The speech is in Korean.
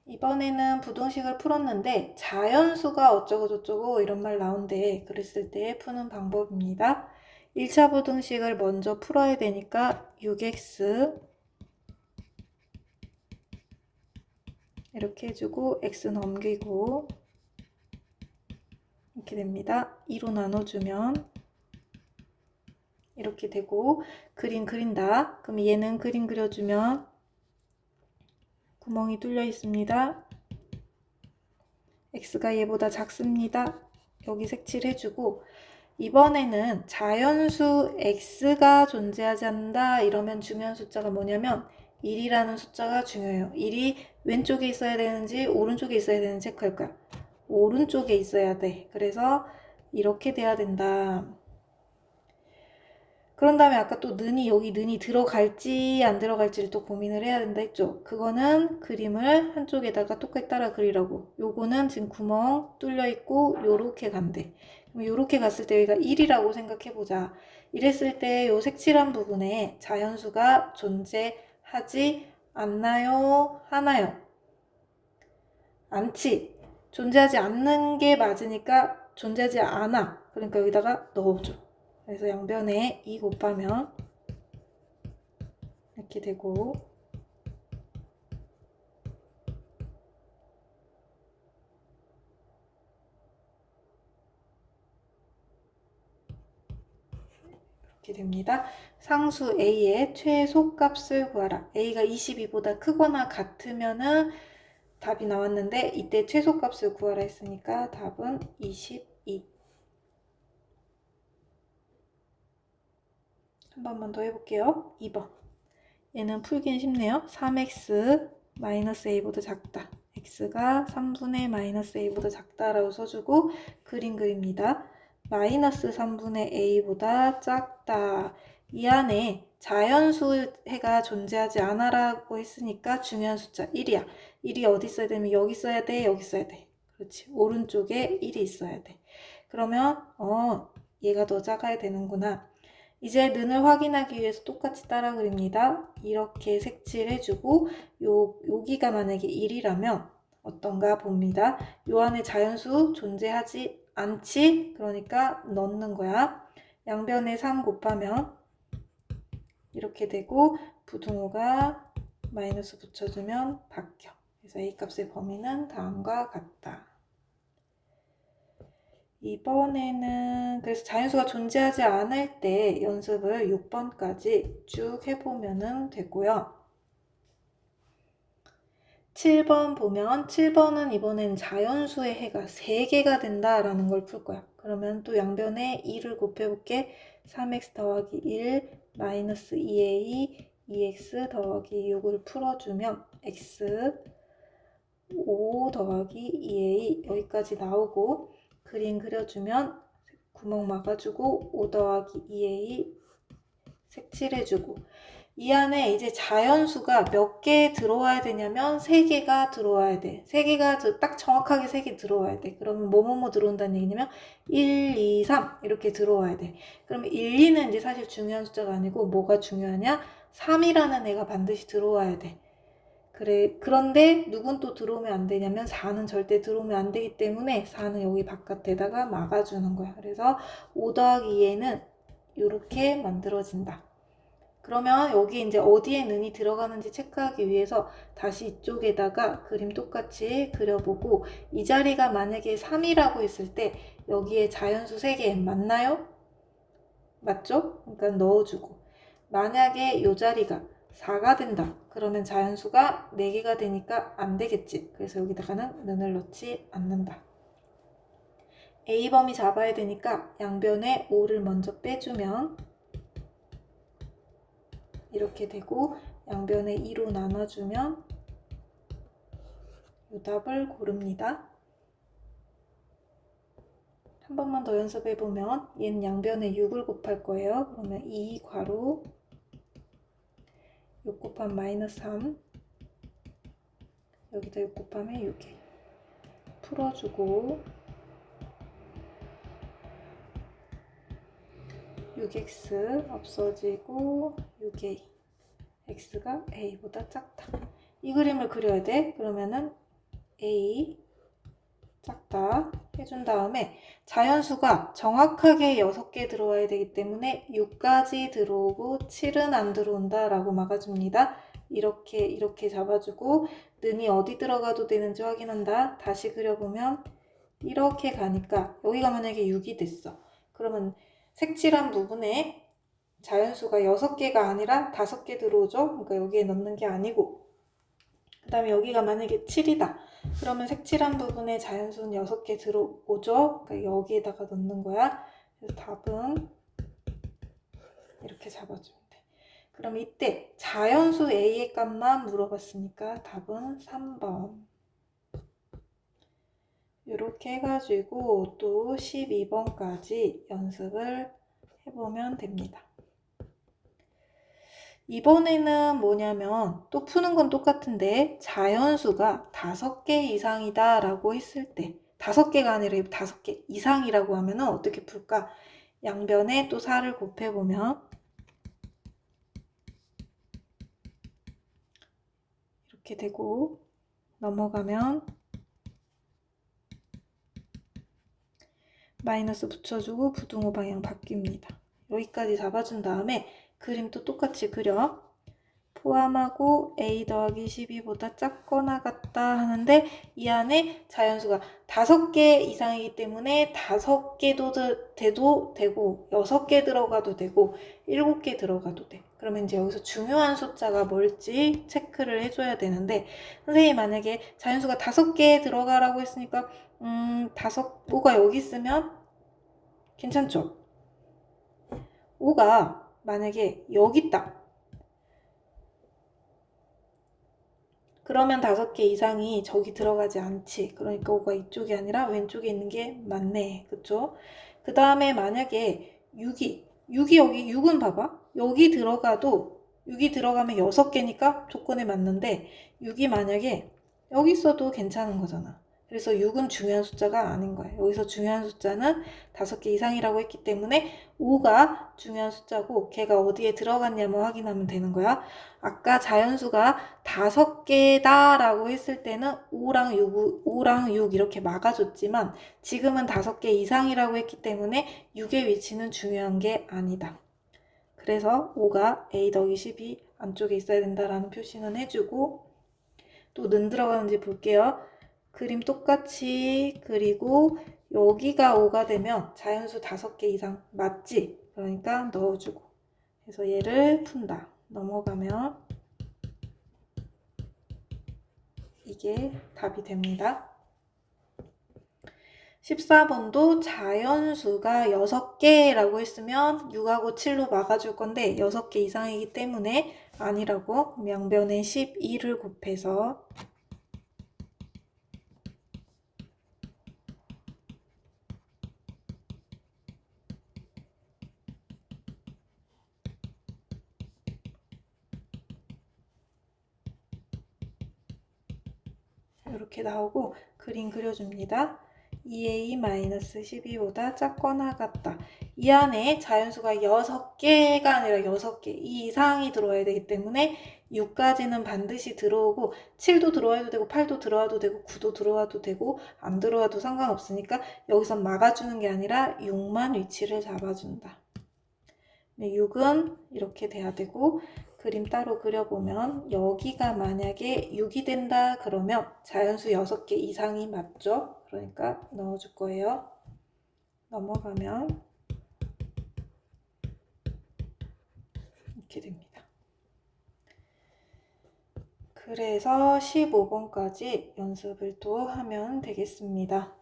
이번에는 부등식을 풀었는데 자연수가 어쩌고 저쩌고 이런 말 나온대. 그랬을 때 푸는 방법입니다. 1차 부등식을 먼저 풀어야 되니까 6x 이렇게 해주고 x 넘기고 이렇게 됩니다. 2로 나눠주면 이렇게 되고 그림 그린다. 그럼 얘는 그림 그려주면 구멍이 뚫려 있습니다. x가 얘보다 작습니다. 여기 색칠해주고 이번에는 자연수 x가 존재하지 않는다 이러면 중요한 숫자가 뭐냐면 1이라는 숫자가 중요해요. 1이 왼쪽에 있어야 되는지 오른쪽에 있어야 되는지 체크할 거야. 오른쪽에 있어야 돼. 그래서 이렇게 돼야 된다. 그런 다음에 아까 또 여기 는이 들어갈지 안 들어갈지를 또 고민을 해야 된다 했죠. 그거는 그림을 한쪽에다가 똑같이 따라 그리라고. 요거는 지금 구멍 뚫려 있고 요렇게 간대. 그럼 요렇게 갔을 때 여기가 1이라고 생각해보자. 이랬을 때 요 색칠한 부분에 자연수가 존재하지 않나요? 하나요? 않지. 존재하지 않는 게 맞으니까 존재하지 않아. 그러니까 여기다가 넣어줘. 그래서 양변에 2 곱하면 이렇게 되고 이렇게 됩니다. 상수 a의 최소값을 구하라. a가 22보다 크거나 같으면은 답이 나왔는데 이때 최소값을 구하라 했으니까 답은 22. 한 번만 더 해볼게요. 2번. 얘는 풀기는 쉽네요. 3x a보다 작다. x가 3분의 마이너스 a보다 작다라고 써주고 그림 그립니다. 마이너스 3분의 a보다 작다. 이 안에 자연수해가 존재하지 않아라고 했으니까 중요한 숫자 1이야. 1이 어디 있어야 되면 여기 써야 돼, 여기 써야 돼. 그렇지. 오른쪽에 1이 있어야 돼. 그러면 얘가 더 작아야 되는구나. 이제 는을 확인하기 위해서 똑같이 따라 그립니다. 이렇게 색칠해주고 여기가 만약에 1이라면 어떤가 봅니다. 요 안에 자연수 존재하지 않지? 그러니까 넣는 거야. 양변에 3 곱하면 이렇게 되고 부등호가 마이너스 붙여주면 바뀌어. 그래서 A값의 범위는 다음과 같다. 이번에는 그래서 자연수가 존재하지 않을 때 연습을 6번까지 쭉 해보면 되고요. 7번 보면 7번은 이번엔 자연수의 해가 3개가 된다라는 걸 풀 거야. 그러면 또 양변에 2를 곱해볼게. 3x 더하기 1 마이너스 2a 2x 더하기 6을 풀어주면 x 5 더하기 2a 여기까지 나오고 그림 그려주면 구멍 막아주고 5 더하기 2a 색칠해주고 이 안에 이제 자연수가 몇 개 들어와야 되냐면 3개가 들어와야 돼. 3개가 딱 정확하게 3개 들어와야 돼. 그러면 뭐뭐뭐 들어온다는 얘기냐면 1, 2, 3 이렇게 들어와야 돼. 그러면 1, 2는 이제 사실 중요한 숫자가 아니고 뭐가 중요하냐? 3이라는 애가 반드시 들어와야 돼. 그래, 그런데 누군 또 들어오면 안 되냐면 4는 절대 들어오면 안 되기 때문에 4는 여기 바깥에다가 막아주는 거야. 그래서 5 더하기 2에는 이렇게 만들어진다. 그러면 여기 이제 어디에 는이 들어가는지 체크하기 위해서 다시 이쪽에다가 그림 똑같이 그려보고 이 자리가 만약에 3이라고 했을 때 여기에 자연수 3개 맞나요? 맞죠? 그러니까 넣어주고 만약에 이 자리가 4가 된다. 그러면 자연수가 4개가 되니까 안 되겠지. 그래서 여기다가는 는을 넣지 않는다. A범위 잡아야 되니까 양변에 5를 먼저 빼주면 이렇게 되고 양변에 2로 나눠주면 이 답을 고릅니다. 한 번만 더 연습해보면 얘는 양변에 6을 곱할 거예요. 그러면 2 괄호 6 곱하면 마이너스 3 여기다 6 곱하면 6이 풀어주고 6x 없어지고 6a x가 a보다 작다. 이 그림을 그려야 돼. 그러면은 A 작다 해준 다음에 자연수가 정확하게 6개 들어와야 되기 때문에 6까지 들어오고 7은 안 들어온다 라고 막아줍니다. 이렇게 잡아주고 는이 어디 들어가도 되는지 확인한다. 다시 그려보면 이렇게 가니까 여기가 만약에 6이 됐어. 그러면 색칠한 부분에 자연수가 6개가 아니라 5개 들어오죠. 그러니까 여기에 넣는 게 아니고 그 다음에 여기가 만약에 7이다. 그러면 색칠한 부분에 자연수는 6개 들어오죠. 그러니까 여기에다가 넣는 거야. 그래서 답은 이렇게 잡아주면 돼. 그럼 이때 자연수 A의 값만 물어봤으니까 답은 3번. 이렇게 해가지고 또 12번까지 연습을 해보면 됩니다. 이번에는 뭐냐면 또 푸는 건 똑같은데 자연수가 5개 이상이다 라고 했을 때 5개가 아니라 5개 이상이라고 하면 어떻게 풀까? 양변에 또 4를 곱해보면 이렇게 되고 넘어가면 마이너스 붙여주고 부등호 방향 바뀝니다. 여기까지 잡아준 다음에 그림도 똑같이 그려. 포함하고 a 더하기 12보다 작거나 같다 하는데 이 안에 자연수가 5개 이상이기 때문에 5개도 돼도 되고 6개 들어가도 되고 7개 들어가도 돼. 그러면 이제 여기서 중요한 숫자가 뭘지 체크를 해줘야 되는데 선생님이 만약에 자연수가 5개 들어가라고 했으니까 5가 여기 있으면 괜찮죠? 5가 만약에 여기 있다. 그러면 5개 이상이 저기 들어가지 않지. 그러니까 5가 이쪽이 아니라 왼쪽에 있는 게 맞네. 그쵸? 그 다음에 만약에 6이 여기 6은 봐봐. 여기 들어가도 6이 들어가면 6개니까 조건에 맞는데 6이 만약에 여기 있어도 괜찮은 거잖아. 그래서 6은 중요한 숫자가 아닌 거야. 여기서 중요한 숫자는 5개 이상이라고 했기 때문에 5가 중요한 숫자고 걔가 어디에 들어갔냐만 확인하면 되는 거야. 아까 자연수가 5개다 라고 했을 때는 5랑 6 이렇게 막아줬지만 지금은 5개 이상이라고 했기 때문에 6의 위치는 중요한 게 아니다. 그래서 5가 a 더하기 12 안쪽에 있어야 된다라는 표시는 해주고 또 는 들어가는지 볼게요. 그림 똑같이 그리고 여기가 5가 되면 자연수 5개 이상 맞지? 그러니까 넣어주고 그래서 얘를 푼다. 넘어가면 이게 답이 됩니다. 14번도 자연수가 6개라고 했으면 6하고 7로 막아줄 건데 6개 이상이기 때문에 아니라고 양변에 12를 곱해서 이렇게 나오고 그림 그려줍니다. 2a-12보다 작거나 같다. 이 안에 자연수가 6개가 아니라 6개 이 이상이 들어와야 되기 때문에 6까지는 반드시 들어오고 7도 들어와도 되고 8도 들어와도 되고 9도 들어와도 되고 안 들어와도 상관없으니까 여기서 막아주는 게 아니라 6만 위치를 잡아준다. 6은 이렇게 돼야 되고 그림 따로 그려보면 여기가 만약에 6이 된다 그러면 자연수 6개 이상이 맞죠? 그러니까 넣어줄 거예요. 넘어가면 이렇게 됩니다. 그래서 15번까지 연습을 또 하면 되겠습니다.